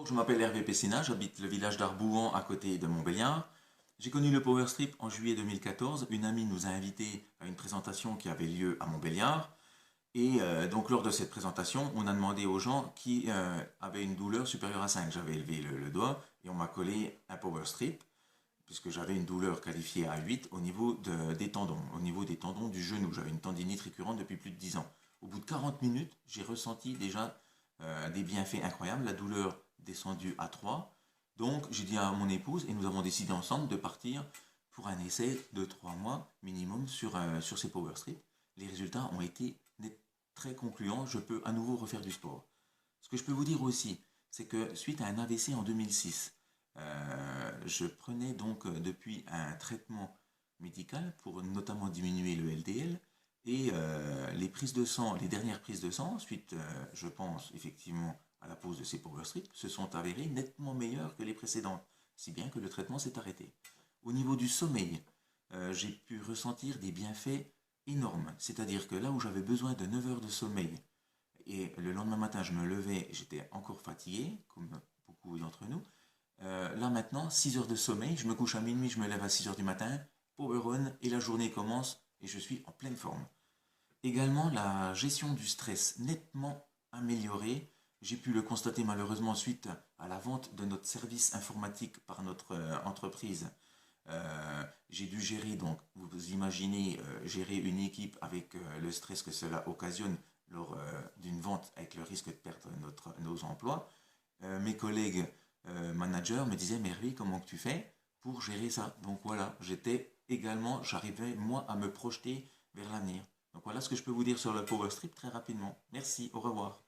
Je m'appelle Hervé Pessina, j'habite le village d'Arbouan à côté de Montbéliard. J'ai connu le Power Strip en juillet 2014. Une amie nous a invités à une présentation qui avait lieu à Montbéliard. Et donc lors de cette présentation, on a demandé aux gens qui avaient une douleur supérieure à 5. J'avais élevé le doigt et on m'a collé un Power Strip puisque j'avais une douleur qualifiée à 8 au niveau des tendons du genou. J'avais une tendinite récurrente depuis plus de 10 ans. Au bout de 40 minutes, j'ai ressenti déjà des bienfaits incroyables. La douleur descendue à 3. Donc j'ai dit à mon épouse et nous avons décidé ensemble de partir pour un essai de 3 mois minimum sur ces Power Strips. Les résultats ont été très concluants. Je peux à nouveau refaire du sport. Ce que je peux vous dire aussi, c'est que suite à un AVC en 2006, je prenais donc depuis un traitement médical pour notamment diminuer le LDL et les prises de sang, les dernières prises de sang, suite, je pense effectivement à la pose de ces Power Strips, se sont avérées nettement meilleures que les précédentes, si bien que le traitement s'est arrêté. Au niveau du sommeil, j'ai pu ressentir des bienfaits énormes, c'est-à-dire que là où j'avais besoin de 9 heures de sommeil et le lendemain matin je me levais, j'étais encore fatigué, comme beaucoup d'entre nous. Là maintenant, 6 heures de sommeil, je me couche à minuit, je me lève à 6 heures du matin, power on, et la journée commence, et je suis en pleine forme. Également, la gestion du stress nettement améliorée. J'ai pu le constater malheureusement suite à la vente de notre service informatique par notre entreprise. J'ai dû gérer, donc vous imaginez, gérer une équipe avec le stress que cela occasionne lors d'une vente avec le risque de perdre nos emplois. Mes collègues managers me disaient, mais Hervé, comment tu fais pour gérer ça? Donc voilà, j'arrivais moi à me projeter vers l'avenir. Donc voilà ce que je peux vous dire sur le Power Strip très rapidement. Merci, au revoir.